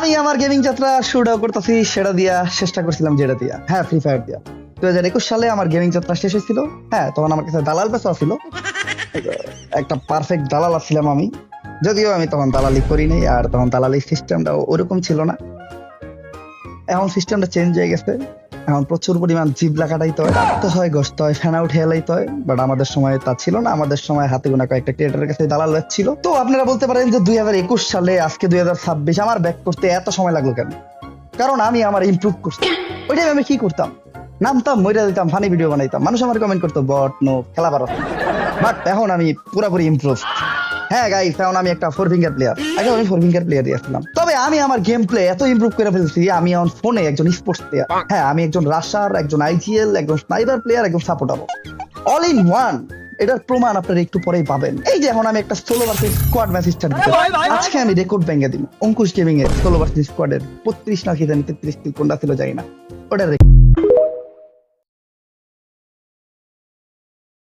আমি আমার গেমিং যাত্রা শুরুটাও করতেছি সেটা দিয়া, চেষ্টা করছিলাম যেটা দিয়া, হ্যাঁ ফ্রি ফায়ার দিয়া। 2021 সালে আমার গেমিং যাত্রা শেষ হয়েছিল। হ্যাঁ, তখন আমার কাছে দালাল পেশা ছিল, একটা পারফেক্ট দালাল ছিলাম আমি। যদিও আমি তখন দালালি করি নাই, আর তখন দালালি সিস্টেমটা ওরকম ছিল না। এখন সিস্টেমটা চেঞ্জ হয়ে গেছে। এখন প্রচুর পরিমাণ জিবলা কাটাইতে হয়, কাটতে হয়, ঘষতে হয়, ফ্যান আউট হেলাইতে হয়। বাট আমাদের সময় তা ছিল না। আমাদের সময় হাতে গোনা কয়েকটা ক্রিয়েটরের কাছে দালাল ছিল। তো আপনারা বলতে পারেন যে 2021 সালে আজকে 2026 আমার ব্যাক করতে এত সময় লাগলো কেন? কারণ আমি আমার ইমপ্রুভ করছি। ওই টাইমে আমি কি করতাম? নামতাম, মইরা দিতাম, ফানি ভিডিও বানাইতাম, মানুষ আমার কমেন্ট করতো বট নো খেলা পারো। বাট এখন আমি পুরোপুরি ইমপ্রুভ। হ্যাঁ গাইস, এখন আমি একটা 4 ফিঙ্গার প্লেয়ার। আগে আমি 4 ফিঙ্গার প্লেয়ার দিয়েছিলাম। তবে আমি আমার গেম প্লে এত ইমপ্রুভ করে ফেলছি, আমি এখন ফোনে একজন স্পোর্টস প্লেয়ার। হ্যাঁ, আমি একজন রাশার, একজন আইজিএল, একজন স্নাইপার প্লেয়ার, একজন সাপোর্টার, অল ইন ওয়ান। এটার প্রমাণ আপনারা একটু পরেই পাবেন। এই যে এখন আমি একটা solo versus squad match start দিতে, আজকে আমি রেকর্ড ভেঙে দিব। অঙ্কুশ গেমিং এর সোলো ভার্সেস স্কোয়াডের 35 না কি জানি 33 কিল কোনটা ছিল জানি না, ওটার